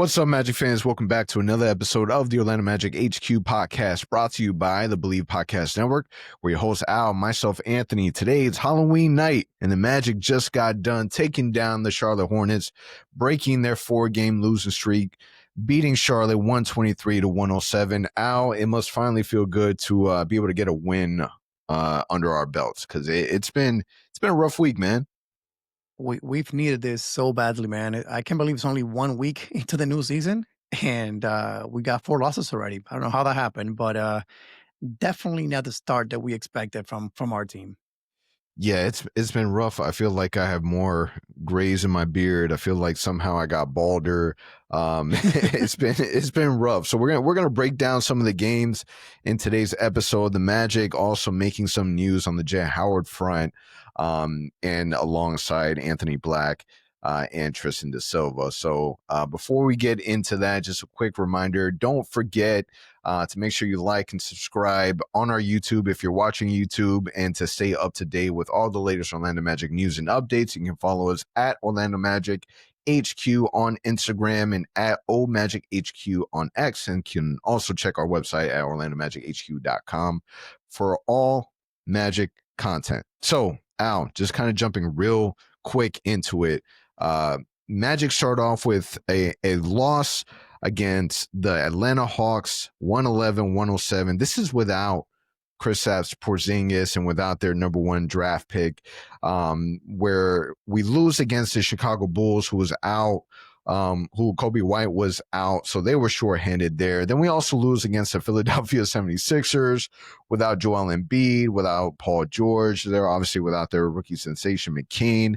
What's up, Magic fans? Welcome back to another episode of the Orlando Magic HQ podcast, brought to you by the Believe Podcast Network, where your host Al, myself, Anthony. Today it's Halloween night, and the Magic just got done taking down the Charlotte Hornets, breaking their 4-game losing streak, beating Charlotte 123-107. Al, it must finally feel good to be able to get a win under our belts, because it's been a rough week, man. We've needed this so badly, man. I can't believe it's only 1 week into the new season, and we got 4 losses already. I don't know how that happened, but definitely not the start that we expected from our team. Yeah, it's been rough. I feel like I have more grays in my beard. I feel like somehow I got balder. It's been rough. So we're gonna break down some of the games in today's episode. The Magic also making some news on the Jett Howard front, and alongside Anthony Black and Tristan Silva. So before we get into that, just a quick reminder: don't forget to make sure you like and subscribe on our YouTube if you're watching YouTube, and to stay up to date with all the latest Orlando Magic news and updates. You can follow us at Orlando Magic HQ on Instagram and at Old Magic HQ on X, and can also check our website at orlandomagicHQ.com for all Magic content. So, Al, just kind of jumping real quick into it. Magic start off with a loss against the Atlanta Hawks, 111-107. This is without Kristaps Porzingis and without their number 1 draft pick, where we lose against the Chicago Bulls, who was out, who Kobe White was out, so they were shorthanded there. Then we also lose against the Philadelphia 76ers without Joel Embiid, without Paul George. They're obviously without their rookie sensation McCain.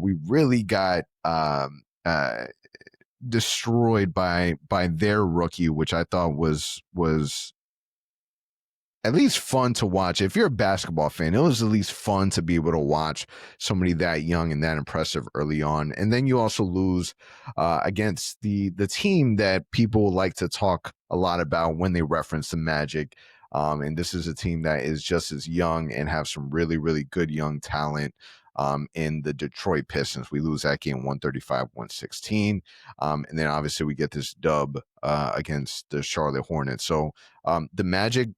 We really got destroyed by their rookie, which I thought was at least fun to watch. If you're a basketball fan, it was at least fun to be able to watch somebody that young and that impressive early on. And then you also lose against the team that people like to talk a lot about when they reference the Magic. And this is a team that is just as young and have some really, really good young talent in the Detroit Pistons. We lose that game 135-116. And then obviously we get this dub against the Charlotte Hornets. So the Magic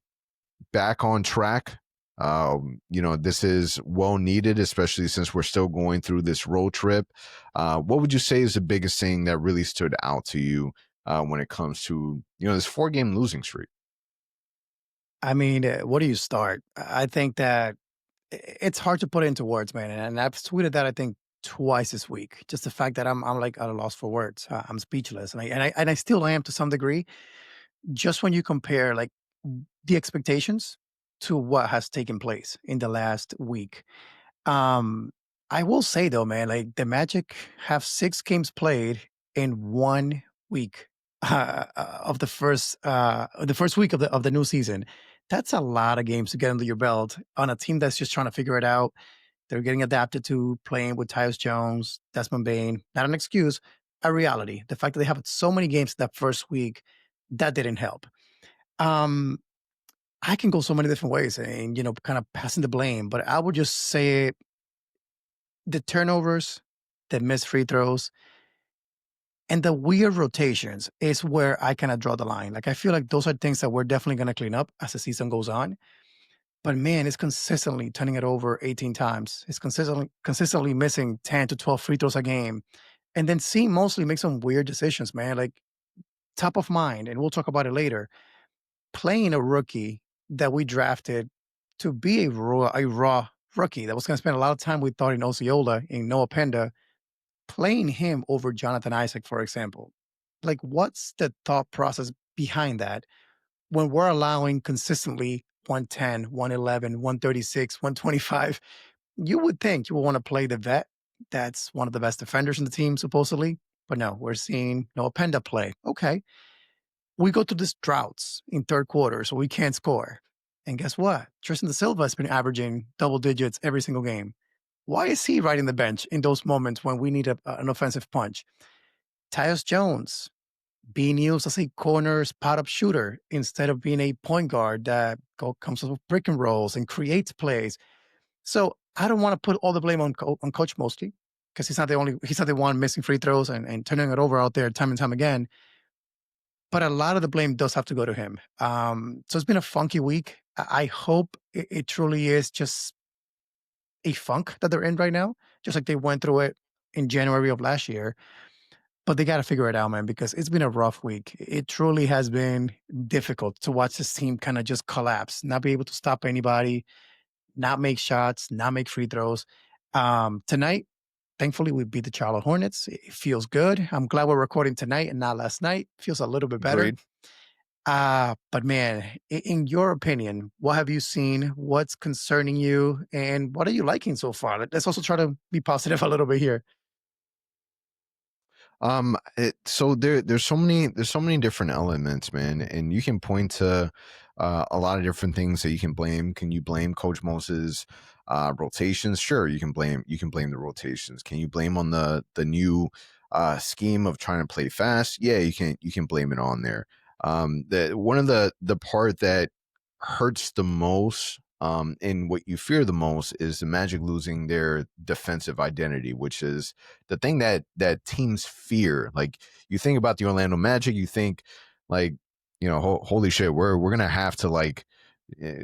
back on track. This is well needed, especially since we're still going through this road trip. What would you say is the biggest thing that really stood out to you when it comes to, this 4-game losing streak? I mean, what do you start? I think that it's hard to put it into words, man. And I've tweeted that I think twice this week. Just the fact that I'm like at a loss for words. I'm speechless, and I still am to some degree. Just when you compare like the expectations to what has taken place in the last week. I will say though, man, like the Magic have 6 games played in 1 week of the first week of the new season. That's a lot of games to get under your belt on a team that's just trying to figure it out. They're getting adapted to playing with Tyus Jones, Desmond Bane. Not an excuse, a reality. The fact that they have so many games that first week, that didn't help. I can go so many different ways and, kind of passing the blame, but I would just say the turnovers, the missed free throws, and the weird rotations is where I kind of draw the line. Like, I feel like those are things that we're definitely going to clean up as the season goes on. But man, it's consistently turning it over 18 times. It's consistently missing 10 to 12 free throws a game. And then seeing mostly make some weird decisions, man. Like, top of mind, and we'll talk about it later, playing a rookie that we drafted to be a raw rookie that was going to spend a lot of time, we thought, in Osceola, in Noah Penda, playing him over Jonathan Isaac, for example. Like, what's the thought process behind that when we're allowing consistently 110, 111, 136, 125? You would think you would want to play the vet. That's one of the best defenders in the team, supposedly. But no, we're seeing Noah Penda play. Okay. We go through these droughts in third quarter, so we can't score. And guess what? Tristan Silva has been averaging double digits every single game. Why is he riding the bench in those moments when we need an offensive punch? Tyus Jones being used as a corner spot-up shooter instead of being a point guard that comes up with brick and rolls and creates plays. So I don't want to put all the blame on Coach mostly. because he's not the one missing free throws and turning it over out there time and time again. But a lot of the blame does have to go to him. So it's been a funky week. I hope it truly is just a funk that they're in right now, just like they went through it in January of last year. But they got to figure it out, man, because it's been a rough week. It truly has been difficult to watch this team kind of just collapse, not be able to stop anybody, not make shots, not make free throws. Tonight, thankfully, we beat the Charlotte Hornets. It feels good. I'm glad we're recording tonight and not last night. Feels a little bit better. Agreed. But man, in your opinion, what have you seen? What's concerning you? And what are you liking so far? Let's also try to be positive a little bit here. So there's so many different elements, man, and you can point to a lot of different things that you can blame. Can you blame Coach Moses' rotations? Sure, you can blame the rotations. Can you blame on the new scheme of trying to play fast? Yeah, you can blame it on there. The one of the part that hurts the most, and what you fear the most, is the Magic losing their defensive identity, which is the thing that teams fear. Like, you think about the Orlando Magic, you think like, holy shit, we're gonna have to like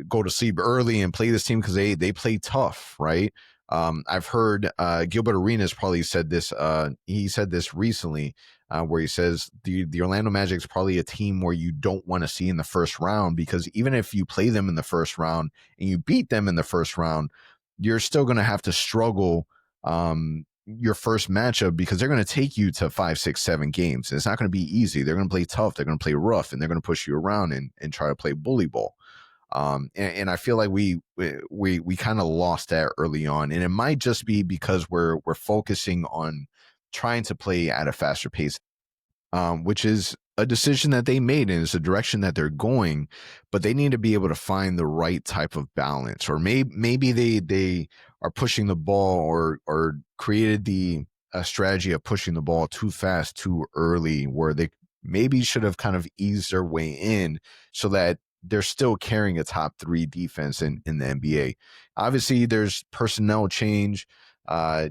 go to sleep early and play this team because they play tough, right? I've heard Gilbert Arenas probably said this. He said this recently, where he says the Orlando Magic is probably a team where you don't want to see in the first round, because even if you play them in the first round and you beat them in the first round, you're still going to have to struggle your first matchup, because they're going to take you to 5, 6, 7 games. It's not going to be easy. They're going to play tough. They're going to play rough, and they're going to push you around and try to play bully ball. And I feel like we kind of lost that early on, and it might just be because we're focusing on trying to play at a faster pace, which is a decision that they made and it's a direction that they're going, but they need to be able to find the right type of balance. Or maybe they are pushing the ball, or created the strategy of pushing the ball too fast, too early, where they maybe should have kind of eased their way in so that they're still carrying a top 3 defense in the NBA. Obviously, there's personnel change.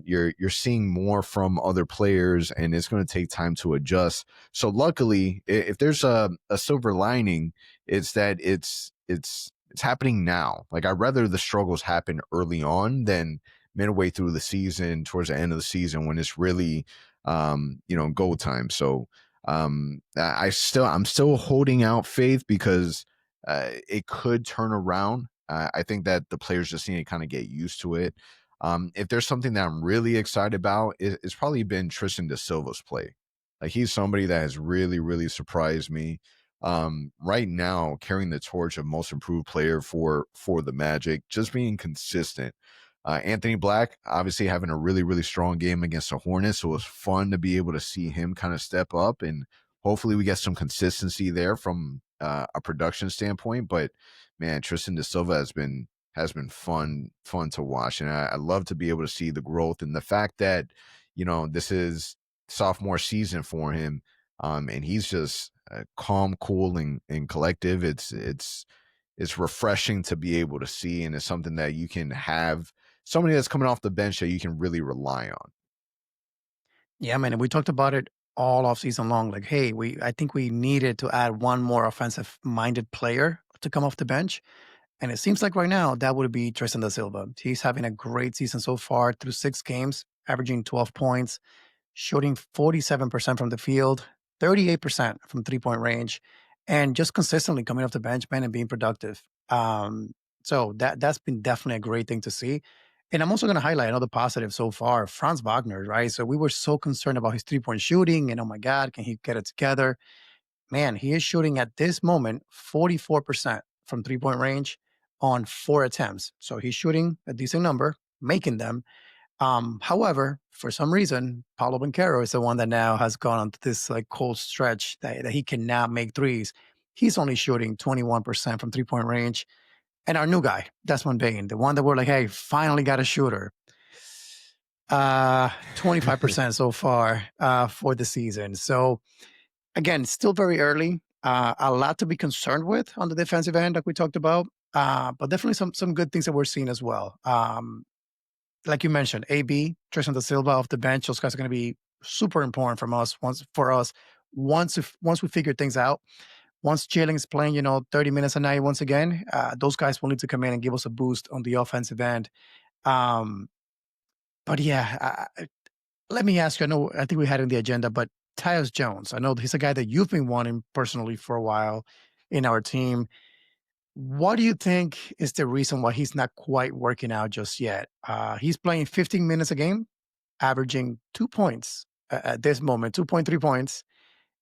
You're seeing more from other players, and it's going to take time to adjust. So luckily, if there's a silver lining, it's that it's happening now. Like, I'd rather the struggles happen early on than midway through the season, towards the end of the season, when it's really go time. So I'm still holding out faith, because it could turn around. I think that the players just need to kind of get used to it. If there's something that I'm really excited about, it's probably been Tristan de Silva's play. Like, he's somebody that has really, really surprised me. Right now, carrying the torch of most improved player for the Magic, just being consistent. Anthony Black obviously having a really, really strong game against the Hornets, so it was fun to be able to see him kind of step up, and hopefully we get some consistency there from a production standpoint. But man, Tristan de Silva has been fun to watch, and I love to be able to see the growth, and the fact that this is sophomore season for him, and he's just calm, cool, and collective. It's refreshing to be able to see, and it's something that you can have somebody that's coming off the bench that you can really rely on. Yeah, man. And we talked about it all off season long. Like, hey, I think we needed to add one more offensive minded player to come off the bench. And it seems like right now that would be Tristan da Silva. He's having a great season so far through 6 games, averaging 12 points, shooting 47% from the field, 38% from 3-point range, and just consistently coming off the bench, man, and being productive. So that's been definitely a great thing to see. And I'm also going to highlight another positive so far, Franz Wagner, right? So we were so concerned about his 3-point shooting, and oh my God, can he get it together? Man, he is shooting at this moment 44% from 3-point range on 4 attempts. So he's shooting a decent number, making them. However, for some reason, Paulo Banchero is the one that now has gone on this like cold stretch that he cannot make threes. He's only shooting 21% from 3-point range. And our new guy, Desmond Bain, the one that we're like, hey, finally got a shooter. 25% so far for the season. So again, still very early. A lot to be concerned with on the defensive end, like we talked about. But definitely some good things that we're seeing as well. like you mentioned, AB, Tristan the Silva off the bench, those guys are going to be super important from us once we figure things out. Once Jalen's playing, 30 minutes a night once again, those guys will need to come in and give us a boost on the offensive end. Um, but yeah, let me ask you. I think we had it in the agenda, but Tyus Jones, I know he's a guy that you've been wanting personally for a while in our team. What do you think is the reason why he's not quite working out just yet? He's playing 15 minutes a game, averaging 2 points at this moment, 2.3 points,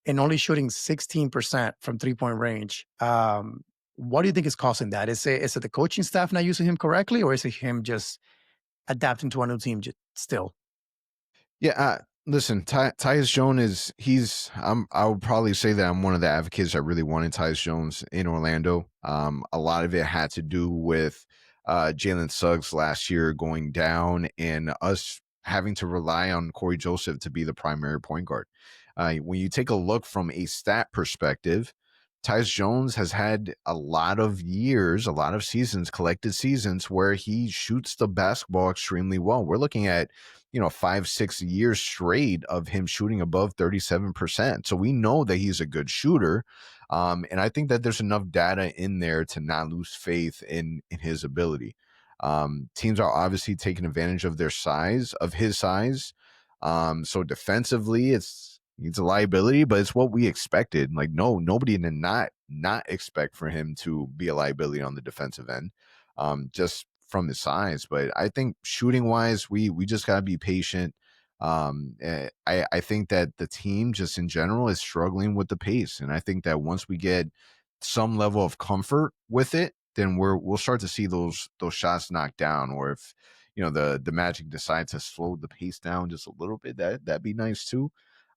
and only shooting 16% from 3 point range. What do you think is causing that? Is it the coaching staff not using him correctly, or is it him just adapting to a new team still? Yeah, listen, Tyus Jones is I would probably say that I'm one of the advocates that really wanted Tyus Jones in Orlando. A lot of it had to do with Jalen Suggs last year going down and us having to rely on Corey Joseph to be the primary point guard. When you take a look from a stat perspective, Tyus Jones has had a lot of years, a lot of seasons, collected seasons where he shoots the basketball extremely well. We're looking at 5-6 years straight of him shooting above 37%. So we know that he's a good shooter. And I think that there's enough data in there to not lose faith in his ability. Teams are obviously taking advantage of his size. So defensively, he's a liability, but it's what we expected. Like, nobody did not expect for him to be a liability on the defensive end. Just from his size. But I think shooting wise, we just gotta be patient. I think that the team just in general is struggling with the pace. And I think that once we get some level of comfort with it, then we'll start to see those shots knocked down. Or if the Magic decide to slow the pace down just a little bit, that'd be nice too.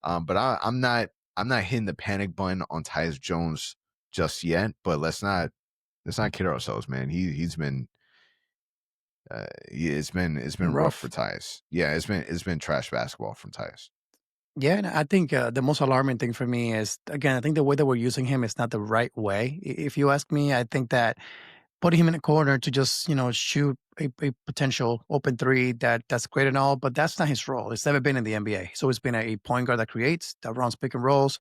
But I'm not hitting the panic button on Tyus Jones just yet. But let's not kid ourselves, man. He's been it's been rough for Rough. Tyus. Yeah, it's been trash basketball from Tyus. Yeah, and I think the most alarming thing for me is, again, I think the way that we're using him is not the right way. If you ask me, I think that putting him in a corner to just shoot a potential open three, that's great and all, but that's not his role. It's never been in the NBA. So it's been a point guard that creates, that runs pick and rolls,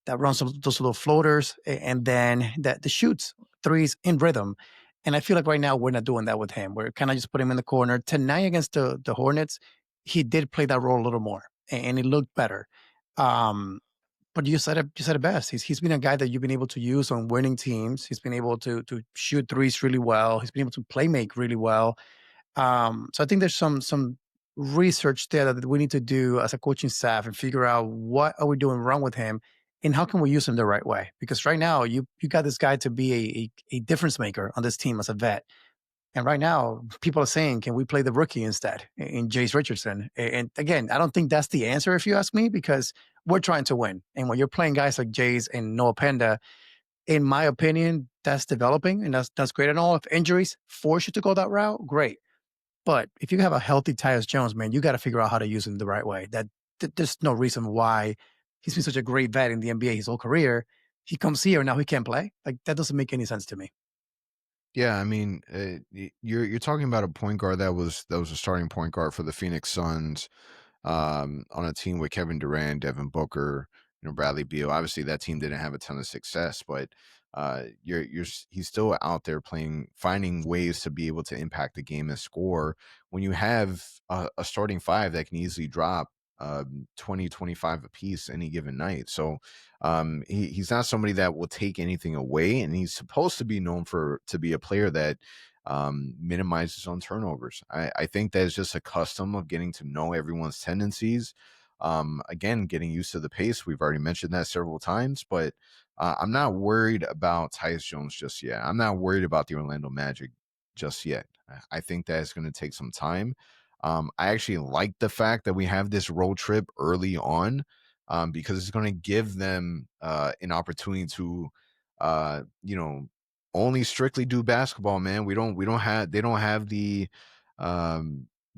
that runs those little floaters, and then that shoots threes in rhythm. And I feel like right now we're not doing that with him. We're kind of just put him in the corner. Tonight against the Hornets, he did play that role a little more, and it looked better. Um, but you said it best. He's been a guy that you've been able to use on winning teams. He's been able to shoot threes really well. He's been able to play make really well. So I think there's some research there that we need to do as a coaching staff and figure out what are we doing wrong with him and how can we use him the right way. Because right now you got this guy to be a difference maker on this team as a vet. And right now, people are saying, can we play the rookie instead in Jace Richardson? And again, I don't think that's the answer if you ask me, because we're trying to win. And when you're playing guys like Jace and Noah Penda, in my opinion, that's developing and that's great and all. If injuries force you to go that route, great. But if you have a healthy Tyus Jones, man, you got to figure out how to use him the right way. There's no reason why he's been such a great vet in the NBA his whole career. He comes here and now he can't play. Like, that doesn't make any sense to me. Yeah, I mean, you're talking about a point guard that was a starting point guard for the Phoenix Suns, on a team with Kevin Durant, Devin Booker, Bradley Beal. Obviously, that team didn't have a ton of success, but he's still out there playing, finding ways to be able to impact the game and score. When you have a starting five that can easily drop 20, 25 apiece any given night. So he's not somebody that will take anything away, and he's supposed to be known to be a player that minimizes on turnovers. I think that is just a custom of getting to know everyone's tendencies. Again, getting used to the pace. We've already mentioned that several times, but I'm not worried about Tyus Jones just yet. I'm not worried about the Orlando Magic just yet. I think that it's going to take some time. I actually like the fact that we have this road trip early on, because it's going to give them an opportunity to, only strictly do basketball. Man, they don't have the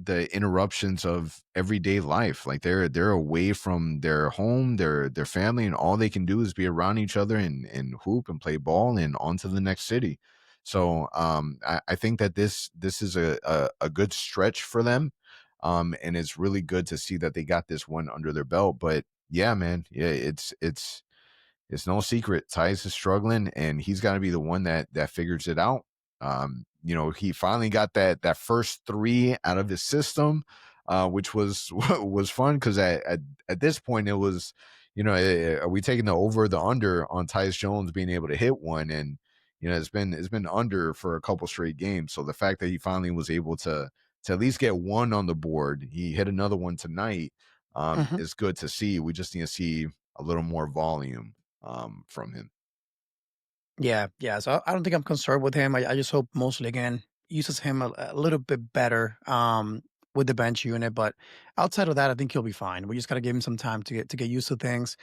interruptions of everyday life. Like, they're away from their home, their family, and all they can do is be around each other and hoop and play ball and on to the next city. So I think that this is a good stretch for them. And it's really good to see that they got this one under their belt. But yeah, man, yeah, it's no secret. Tyus is struggling, and he's got to be the one that figures it out. He finally got that first three out of his system, which was was fun because at this point it was, are we taking the over or the under on Tyus Jones being able to hit one? And it's been under for a couple straight games. So the fact that he finally was able to at least get one on the board, he hit another one tonight. Mhm. Is good to see. We just need to see a little more volume from him. Yeah, yeah. So I don't think I'm concerned with him. I just hope mostly again uses him a little bit better with the bench unit. But outside of that, I think he'll be fine. We just gotta give him some time to get used to things.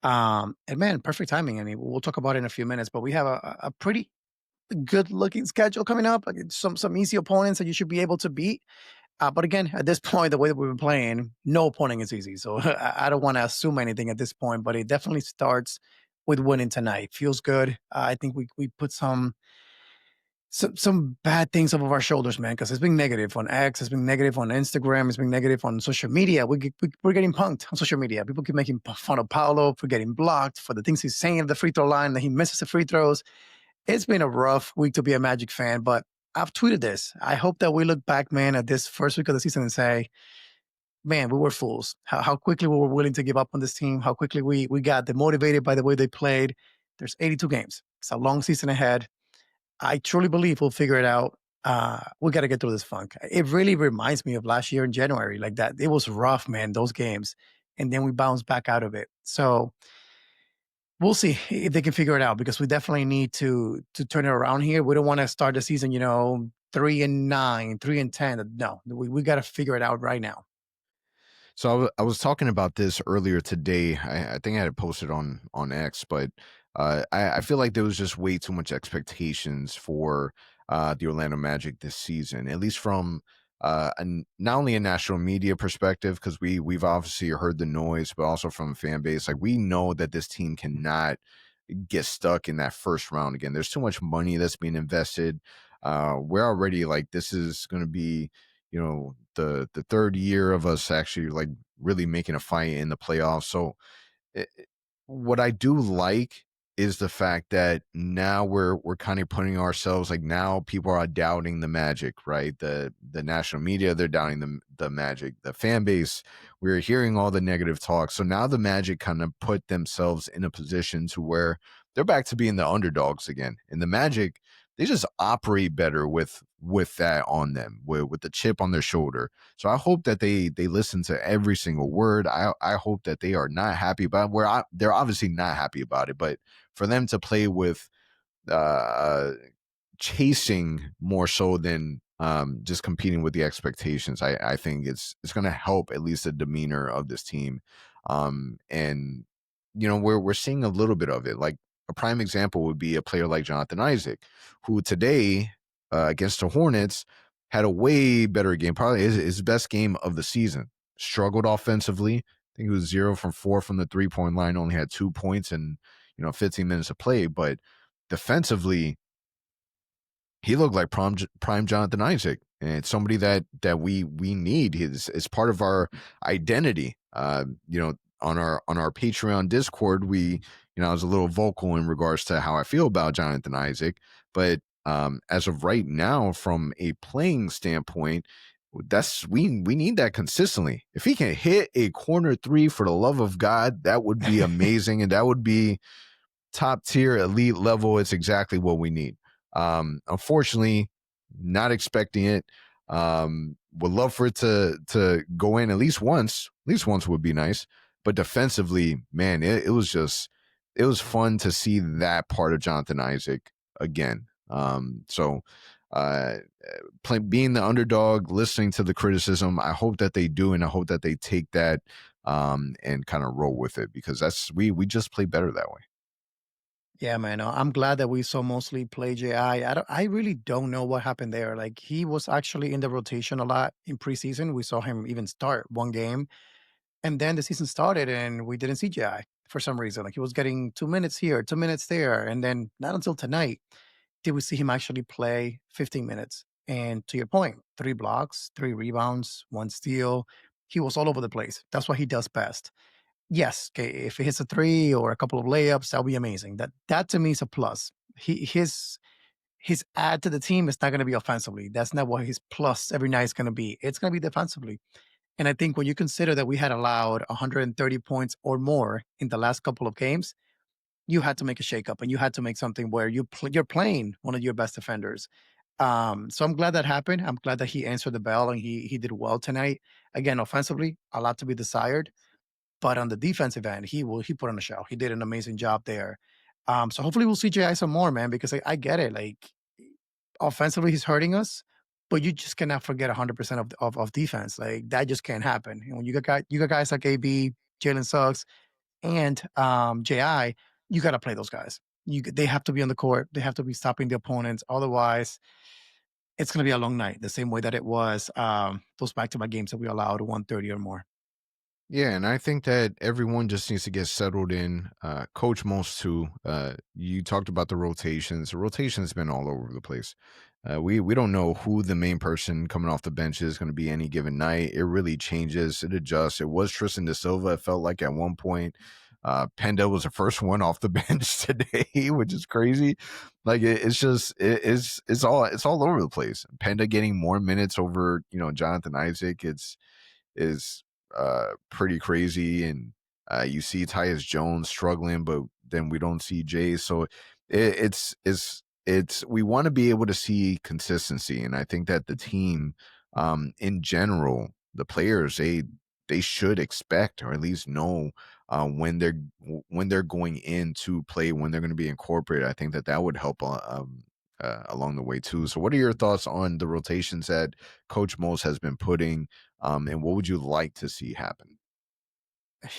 And man, perfect timing. I mean, we'll talk about it in a few minutes, but we have a pretty good looking schedule coming up. Like some easy opponents that you should be able to beat. But again, at this point, the way that we've been playing, no opponent is easy. So I don't want to assume anything at this point, but it definitely starts with winning tonight. Feels good. I think we put some bad things off of our shoulders, man, because it's been negative on X, it's been negative on Instagram, it's been negative on social media. We're getting punked on social media. People keep making fun of Paolo for getting blocked for the things he's saying at the free throw line, that he misses the free throws. It's been a rough week to be a Magic fan, but I've tweeted this. I hope that we look back, man, at this first week of the season and say, man, we were fools. How quickly we were willing to give up on this team, how quickly we got demotivated by the way they played. There's 82 games. It's a long season ahead. I truly believe we'll figure it out. We got to get through this funk. It really reminds me of last year in January, like that. It was rough, man, those games. And then we bounced back out of it. So we'll see if they can figure it out because we definitely need to turn it around here. We don't want to start the season, 3-9, 3-10. No, we got to figure it out right now. So I was talking about this earlier today. I think I had it posted on X, but I feel like there was just way too much expectations for the Orlando Magic this season, at least from not only a national media perspective, because we've obviously heard the noise, but also from a fan base. Like we know that this team cannot get stuck in that first round again. There's too much money that's being invested. We're already like this is going to be the third year of us actually like really making a fight in the playoffs. So what I do like is the fact that now we're kind of putting ourselves like now people are doubting the Magic, right? The national media, they're doubting the Magic. The fan base, we're hearing all the negative talk. So now the Magic kind of put themselves in a position to where they're back to being the underdogs again. And the Magic, they just operate better with that on them, with the chip on their shoulder. So I hope that they listen to every single word. I hope that they are not happy about it. They're obviously not happy about it, but for them to play with uh, chasing more so than just competing with the expectations, I think it's going to help at least the demeanor of this team. And we're seeing a little bit of it. Like a prime example would be a player like Jonathan Isaac, who today against the Hornets had a way better game, probably his best game of the season. Struggled offensively. I think it was 0 from 4 from the 3-point line. Only had 2 points in 15 minutes of play, but defensively he looked like prime Jonathan Isaac, and it's somebody that we need. It's part of our identity. On our Patreon Discord, I was a little vocal in regards to how I feel about Jonathan Isaac, but as of right now, from a playing standpoint, we need that consistently. If he can hit a corner three, for the love of God, that would be amazing, and that would be top tier elite level. It's exactly what we need. Unfortunately, not expecting it. Would love for it to go in at least once. At least once would be nice. But defensively, man, it was fun to see that part of Jonathan Isaac again. Uh, being the underdog, listening to the criticism, I hope that they do, and I hope that they take that and kind of roll with it because we just play better that way. Yeah, man. I'm glad that we saw mostly play JI. I really don't know what happened there. Like he was actually in the rotation a lot in preseason. We saw him even start one game, and then the season started, and we didn't see JI for some reason. Like he was getting 2 minutes here, 2 minutes there, and then not until tonight did we see him actually play 15 minutes. And to your point, 3 blocks, 3 rebounds, 1 steal. He was all over the place. That's what he does best. Yes, okay, if he hits a three or a couple of layups, that'll be amazing. That to me is a plus. His add to the team is not going to be offensively. That's not what his plus every night is going to be. It's going to be defensively. And I think when you consider that we had allowed 130 points or more in the last couple of games, you had to make a shakeup and you had to make something where you're playing one of your best defenders. So I'm glad that happened. I'm glad that he answered the bell and he did well tonight. Again, offensively, a lot to be desired, but on the defensive end, he put on a show. He did an amazing job there. So hopefully we'll see Ji some more, man, because I get it. Like offensively, he's hurting us, but you just cannot forget 100% of defense. Like that just can't happen. And when you got guys like AB, Jalen Suggs, and Ji, you got to play those guys. They have to be on the court. They have to be stopping the opponents. Otherwise, it's going to be a long night. The same way that it was those back-to-back games that we allowed 130 or more. Yeah, and I think that everyone just needs to get settled in. Coach Most too. You talked about the rotations. The rotation's been all over the place. We don't know who the main person coming off the bench is going to be any given night. It really changes. It adjusts. It was Tristan de Silva. It felt like at one point. Penda was the first one off the bench today, which is crazy. Like it's all over the place. Penda getting more minutes over Jonathan Isaac. Is pretty crazy, and you see Tyus Jones struggling, but then we don't see Jay. So it's we want to be able to see consistency, and I think that the team, in general, the players they should expect or at least know when they're going in to play, when they're going to be incorporated. I think that would help along the way too. So what are your thoughts on the rotations that Coach Mose has been putting, and what would you like to see happen?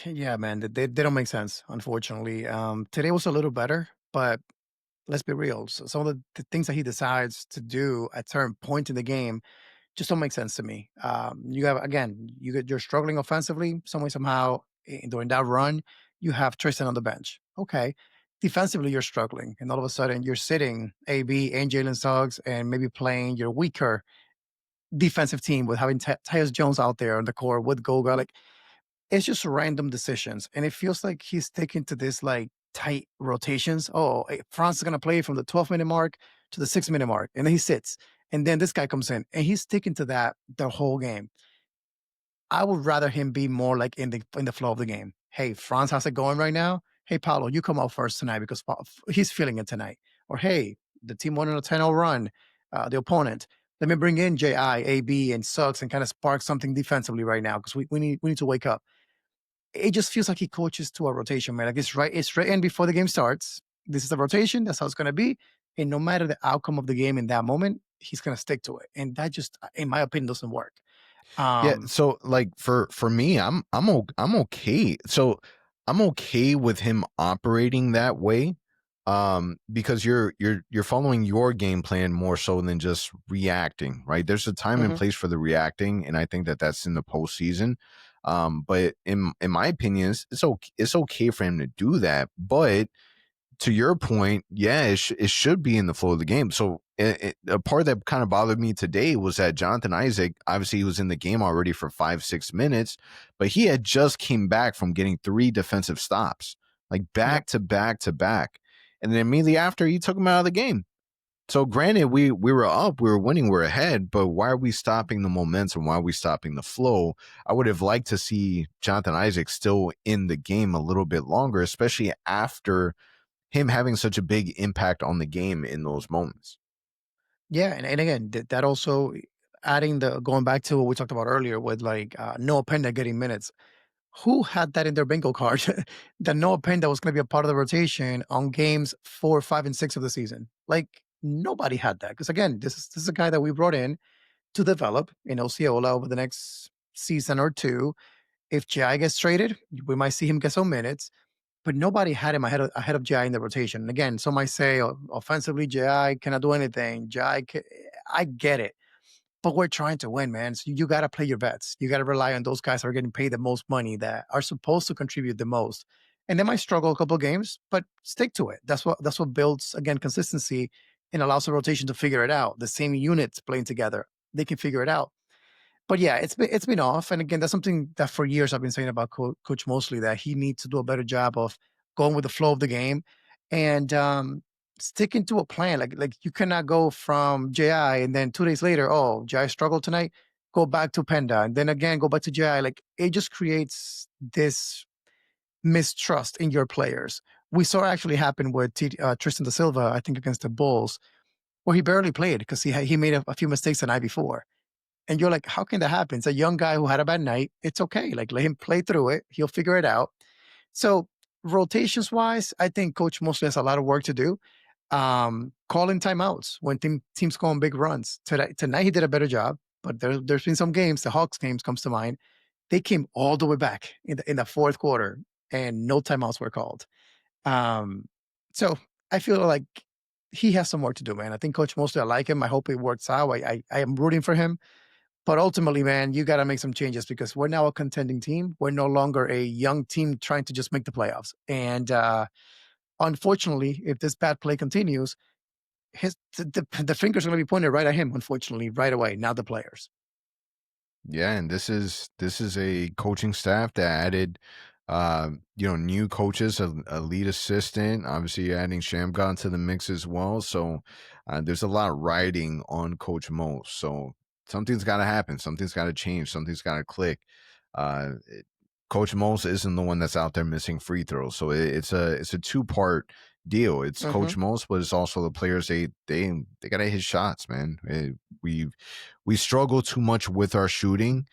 Yeah, man, they don't make sense, unfortunately. Today was a little better, but let's be real. So some of the things that he decides to do at certain point in the game just don't make sense to me. You have again, you're struggling offensively, some way somehow during that run. You have Tristan on the bench. Okay, defensively you're struggling, and all of a sudden you're sitting AB and Jalen Suggs, and maybe playing your weaker defensive team with having Tyus Jones out there on the court with Goga. Like it's just random decisions, and it feels like he's sticking to this like tight rotations. Oh, Franz is gonna play from the 12-minute mark to the 6-minute mark, and then he sits, and then this guy comes in, and he's sticking to that the whole game. I would rather him be more like in the flow of the game. Hey, Franz, how's it going right now? Hey, Paulo, you come out first tonight because he's feeling it tonight. Or hey, the team won on a 10-0 run, the opponent. Let me bring in Ji, AB, and Suggs and kind of spark something defensively right now because we need to wake up. It just feels like he coaches to a rotation, man. Like it's right in before the game starts. This is the rotation. That's how it's going to be. And no matter the outcome of the game in that moment, he's going to stick to it. And that just, in my opinion, doesn't work. Yeah, Um, so like for me, I'm okay. So I'm okay with him operating that way, because you're following your game plan more so than just reacting, right? There's a time and mhm. place for the reacting, and I think that that's in the postseason. But in my opinion, it's okay for him to do that, but to your point, yeah, it should be in the flow of the game. So a part that kind of bothered me today was that Jonathan Isaac, obviously he was in the game already for 5-6 minutes, but he had just came back from getting 3 defensive stops, like Yep. back to back to back. And then immediately after, he took him out of the game. So granted, we were up, we were winning, we're ahead, but why are we stopping the momentum? Why are we stopping the flow? I would have liked to see Jonathan Isaac still in the game a little bit longer, especially after him having such a big impact on the game in those moments. Yeah, and again, that also adding the going back to what we talked about earlier with like Noah Penda getting minutes. Who had that in their bingo card? That Noah Penda was going to be a part of the rotation on games 4, 5, and 6 of the season. Like nobody had that because again, this is a guy that we brought in to develop in Osceola over the next season or two. If Jai gets traded, we might see him get some minutes, but nobody had him ahead of Jai in the rotation. And again, some might say offensively, Jai cannot do anything. I get it, but we're trying to win, man. So you got to play your vets. You got to rely on those guys that are getting paid the most money, that are supposed to contribute the most. And they might struggle a couple of games, but stick to it. That's what builds again consistency and allows the rotation to figure it out. The same units playing together, they can figure it out. But yeah, it's been off. And again, that's something that for years I've been saying about Coach Mosley, that he needs to do a better job of going with the flow of the game and sticking to a plan. Like you cannot go from JI and then 2 days later, oh, JI struggled tonight, go back to Penda, and then again go back to JI. Like it just creates this mistrust in your players. We saw it actually happen with Tristan da Silva, I think against the Bulls, where he barely played because he made a few mistakes the night before. And you're like, how can that happen? It's a young guy who had a bad night. It's okay. Like, let him play through it. He'll figure it out. So, rotations wise, I think Coach mostly has a lot of work to do. Calling timeouts when teams go on big runs. Tonight, he did a better job, but there's been some games, the Hawks games comes to mind. They came all the way back in the fourth quarter and no timeouts were called. Um, so, I feel like he has some work to do, man. I think Coach mostly, I like him. I hope it works out. I am rooting for him, but ultimately, man, you got to make some changes because we're now a contending team. We're no longer a young team trying to just make the playoffs. And unfortunately, if this bad play continues, the fingers are going to be pointed right at him. Unfortunately, right away, not the players. Yeah, and this is a coaching staff that added, new coaches, a lead assistant. Obviously, you're adding Shamgon to the mix as well. So there's a lot riding on Coach Mo. So something's got to happen. Something's got to change. Something's got to click. Uh, it- Coach Mose isn't the one that's out there missing free throws. So it's a two-part deal. It's Hmm. Coach Mose, but it's also the players. They gotta hit shots, man. We struggle too much with our shooting,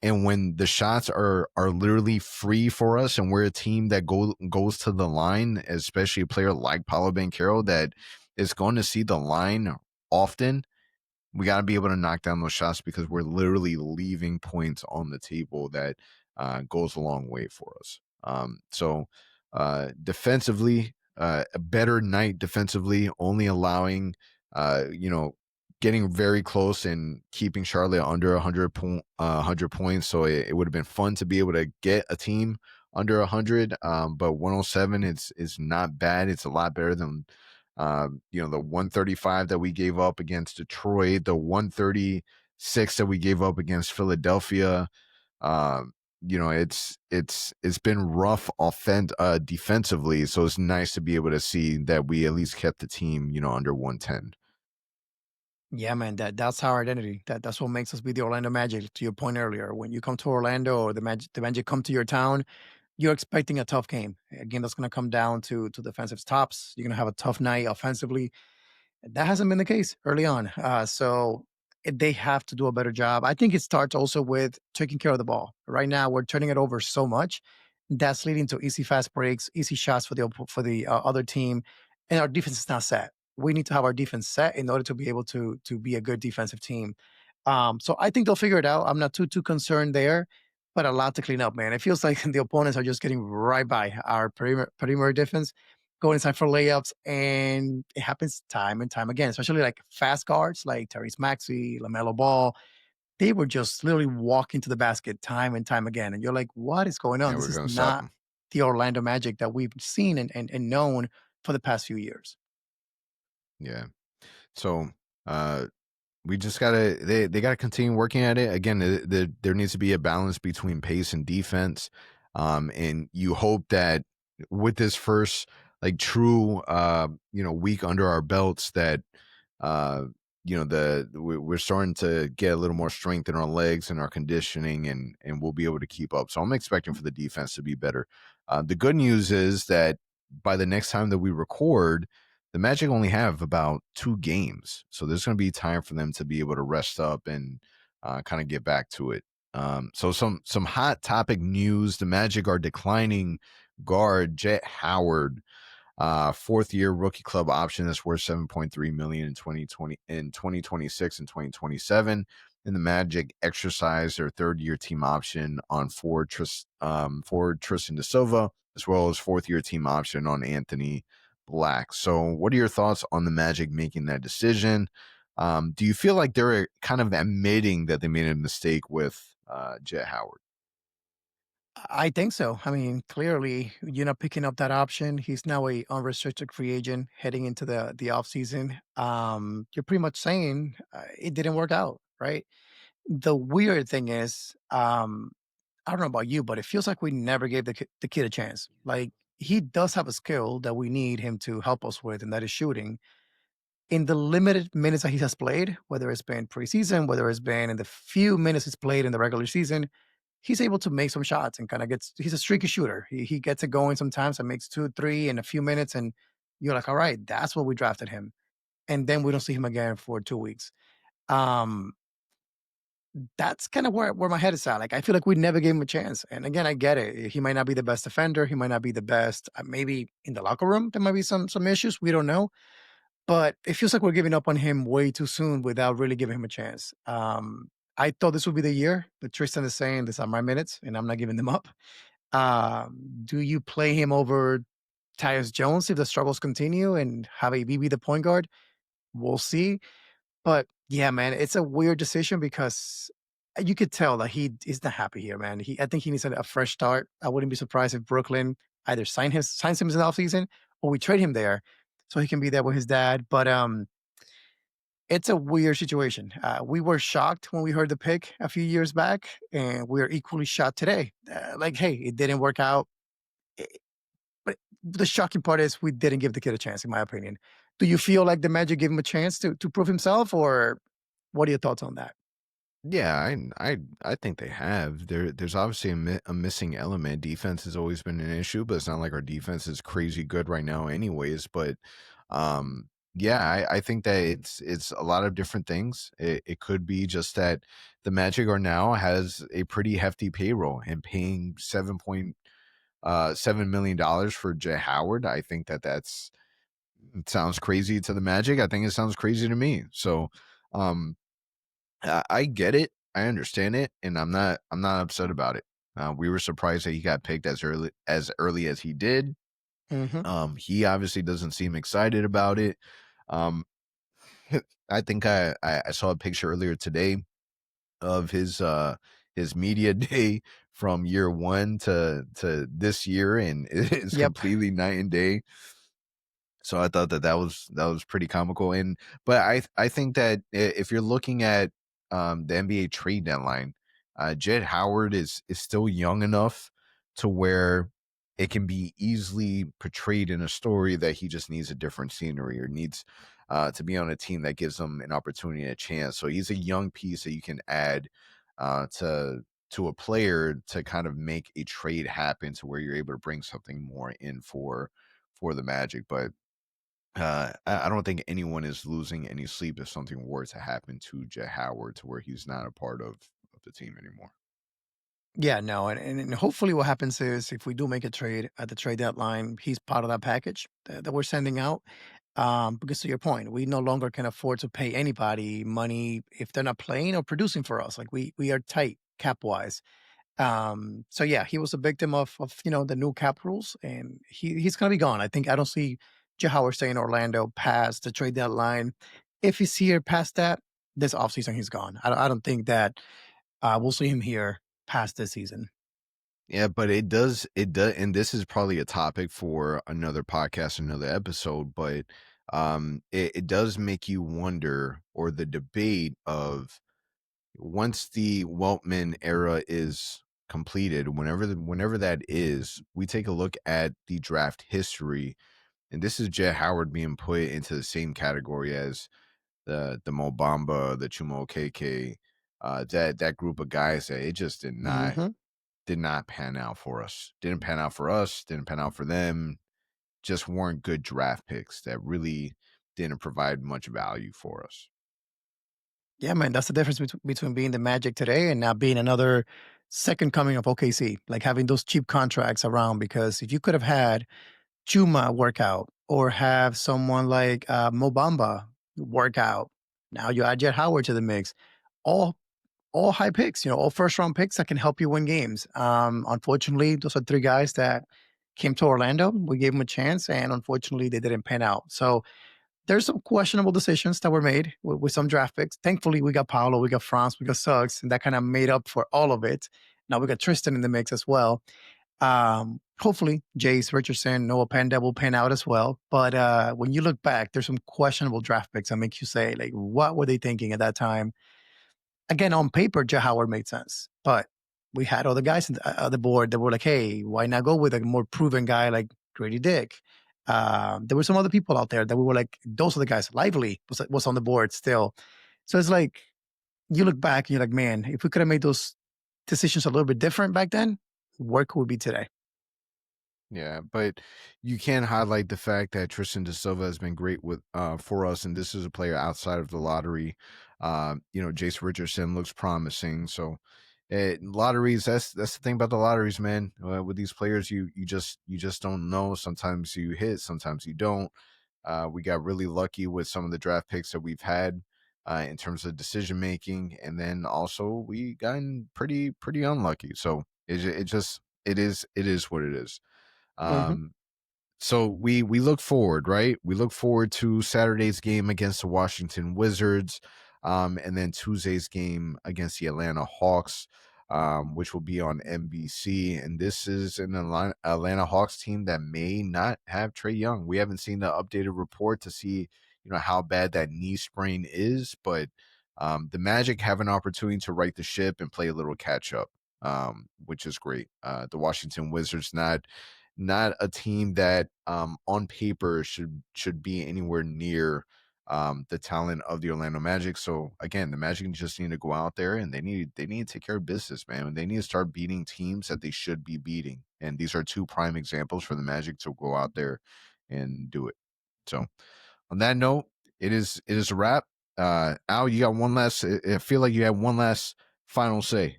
and when the shots are literally free for us, and we're a team that goes to the line, especially a player like Paulo Banchero that is going to see the line often, we got to be able to knock down those shots because we're literally leaving points on the table that goes a long way for us. Defensively, a better night defensively, only allowing, uh, you know, getting very close and keeping Charlotte under 100 points. So it would have been fun to be able to get a team under 100. But 107 is not bad. It's a lot better than the 135 that we gave up against Detroit, the 136 that we gave up against Philadelphia. It's been rough defensively, so it's nice to be able to see that we at least kept the team, under 110. Yeah, man, that's our identity. That's what makes us be the Orlando Magic. To your point earlier, when you come to Orlando or the Magic come to your town, you're expecting a tough game. Again, that's going to come down to defensive stops. You're going to have a tough night offensively. That hasn't been the case early on. They have to do a better job. I think it starts also with taking care of the ball. Right now, we're turning it over so much. That's leading to easy fast breaks, easy shots for the other team, and our defense is not set. We need to have our defense set in order to be able to be a good defensive team. So I think they'll figure it out. I'm not too concerned there, but a lot to clean up, man. It feels like the opponents are just getting right by our perimeter defense, go inside for layups, and it happens time and time again, especially like fast guards like Tyrese Maxey, LaMelo Ball. They were just literally walking to the basket time and time again. And you're like, what is going on? Yeah, This we're is going to stop not them. the Orlando Magic that we've seen and known for the past few years. Yeah. So, uh, we just gotta they gotta continue working at it. Again, there needs to be a balance between pace and defense. And you hope that with this first like true week under our belts that uh we're starting to get a little more strength in our legs and our conditioning, and we'll be able to keep up. So I'm expecting for the defense to be better. The good news is that by the next time that we record, the Magic only have about 2 games, so there's going to be time for them to be able to rest up and kind of get back to it. So some hot topic news: the Magic are declining guard Jett Howard, fourth year rookie club option that's worth 7.3 million in 2026 and 2027. And the Magic exercised their third year team option on forward Tristan da Silva, as well as fourth year team option on Anthony Black. So, what are your thoughts on the Magic making that decision? Do you feel like they're kind of admitting that they made a mistake with Jett Howard? I think so. I mean, clearly, you're not picking up that option. He's now a unrestricted free agent heading into the offseason. You're pretty much saying it didn't work out, right? The weird thing is, I don't know about you, but it feels like we never gave the kid a chance. Like he does have a skill that we need him to help us with, and that is shooting. In the limited minutes that he has played, whether it's been preseason, whether it's been in the few minutes he's played in the regular season, he's able to make some shots and kind of gets. He's a streaky shooter. He gets it going sometimes and makes 2, 3 in a few minutes, and you're like, all right, that's what we drafted him. And then we don't see him again for 2 weeks. Um, that's kind of where my head is at. Like, I feel like we never gave him a chance. And again, I get it. He might not be the best defender. He might not be the best. Maybe in the locker room, there might be some issues. We don't know. But it feels like we're giving up on him way too soon without really giving him a chance. I thought this would be the year, but Tristan is saying these are my minutes, and I'm not giving them up. Do you play him over Tyus Jones if the struggles continue and have a BB the point guard? We'll see. But yeah, man, it's a weird decision because you could tell that he is not happy here, man. I think he needs a fresh start. I wouldn't be surprised if Brooklyn either signs him in the offseason or we trade him there so he can be there with his dad. But it's a weird situation. We were shocked when we heard the pick a few years back, and we're equally shocked today. Like, hey, it didn't work out. Eh, But the shocking part is we didn't give the kid a chance, in my opinion. Do you feel like the Magic gave him a chance to prove himself, or what are your thoughts on that? Yeah, I think they have. There's obviously a missing element. Defense has always been an issue, but it's not like our defense is crazy good right now, anyways. But yeah, I think that it's a lot of different things. It could be just that the Magic are now has a pretty hefty payroll and paying $7.7 million for Jett Howard. I think that's it sounds crazy to the Magic. I think it sounds crazy to me. So um I get it. I understand it, and I'm not upset about it. We were surprised that he got picked as early as he did. Mhm. He obviously doesn't seem excited about it. Um, I think I saw a picture earlier today of his media day from year one to this year, and it's Yep. completely night and day. So I thought that was pretty comical, and but I think that if you're looking at the NBA trade deadline, Jett Howard is still young enough to where it can be easily portrayed in a story that he just needs a different scenery or needs to be on a team that gives him an opportunity and a chance. So he's a young piece that you can add to a player to kind of make a trade happen to where you're able to bring something more in for the Magic, but I don't think anyone is losing any sleep if something were to happen to Jett Howard to where he's not a part of the team anymore. Yeah, no, and hopefully what happens is if we do make a trade at the trade deadline, he's part of that package that we're sending out. Because to your point, we no longer can afford to pay anybody money if they're not playing or producing for us. Like we are tight cap wise. So yeah, he was a victim of the new cap rules, and he's gonna be gone. I don't see Jett Howard staying in Orlando past the trade deadline. If he's here past that, this offseason he's gone. I don't think that we'll see him here past this season. Yeah, but it does, and this is probably a topic for another podcast, another episode. But it does make you wonder, or the debate of once the Weltman era is completed, whenever that is, we take a look at the draft history. And this is Jett Howard being put into the same category as the Mo Bamba, the Chumo KK, that group of guys that it just Mhm. did not pan out for us. Didn't pan out for us, didn't pan out for them. Just weren't good draft picks that really didn't provide much value for us. Yeah, man, that's the difference between being the Magic today and now being another second coming of OKC, like having those cheap contracts around. Because if you could have had Chuma work out or have someone like Mobamba work out, now you add Jett Howard to the mix. All all high picks, all first round picks that can help you win games. Unfortunately, those are three guys that came to Orlando. We gave them a chance, and unfortunately, they didn't pan out. So there's some questionable decisions that were made with some draft picks. Thankfully, we got Paolo, we got Franz, we got Suggs, and that kind of made up for all of it. Now we got Tristan in the mix as well. Hopefully, Jace Richardson, Noah Penda will pan out as well. But when you look back, there's some questionable draft picks that make you say, like, what were they thinking at that time? Again, on paper, Jett Howard made sense, but we had other guys on the board that were like, hey, why not go with a more proven guy like Grady Dick? There were some other people out there that we were like, those are the guys. Lively was on the board still. So it's like, you look back and you're like, man, if we could have made those decisions a little bit different back then, where could we be today? Yeah, but you can highlight the fact that Tristan da Silva has been great with for us, and this is a player outside of the lottery. Jace Richardson looks promising. So, lotteries. That's the thing about the lotteries, man. With these players, you just don't know. Sometimes you hit, sometimes you don't. We got really lucky with some of the draft picks that we've had in terms of decision making, and then also we gotten pretty unlucky. So it is what it is. Hmm. Um, so we look forward, right? We look forward to Saturday's game against the Washington Wizards, and then Tuesday's game against the Atlanta Hawks, which will be on NBC. And this is an Atlanta Hawks team that may not have Trae Young. We haven't seen the updated report to see, how bad that knee sprain is, but the Magic have an opportunity to right the ship and play a little catch up, which is great. The Washington Wizards not a team that on paper should be anywhere near the talent of the Orlando Magic. So again, the Magic just need to go out there and they need to take care of business, man. They need to start beating teams that they should be beating. And these are two prime examples for the Magic to go out there and do it. So on that note, it is a wrap. Al, you got one last. I feel like you had one last final say.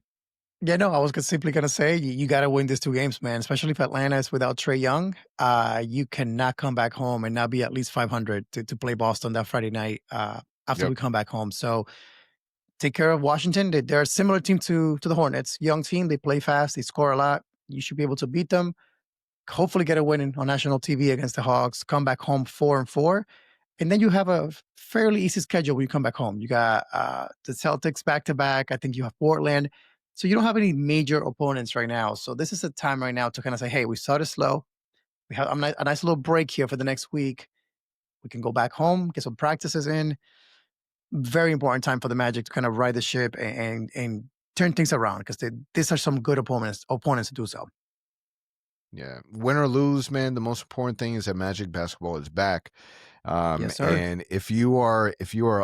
Yeah, no, I was simply going to say you got to win these two games, man, especially if Atlanta is without Trae Young. You cannot come back home and not be at least 500 to play Boston that Friday night after Yep. we come back home. So take care of Washington. They're a similar team to the Hornets. Young team. They play fast. They score a lot. You should be able to beat them. Hopefully get a win on national TV against the Hawks. Come back home 4-4. And then you have a fairly easy schedule when you come back home. You got the Celtics back to back. I think you have Portland. So you don't have any major opponents right now. So this is a time right now to kind of say, hey, we started slow. We have a nice little break here for the next week. We can go back home, get some practices in. Very important time for the Magic to kind of ride the ship and turn things around because these are some good opponents to do so. Yeah. Win or lose, man, the most important thing is that Magic basketball is back. Yes, sir. And if you are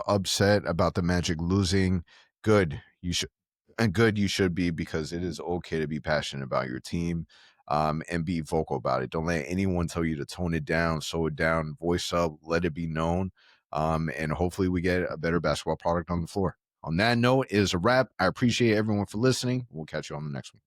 upset about the Magic losing, good. You should be, because it is okay to be passionate about your team, and be vocal about it. Don't let anyone tell you to tone it down, slow it down, voice up, let it be known. And hopefully we get a better basketball product on the floor. On that note, it is a wrap. I appreciate everyone for listening. We'll catch you on the next one.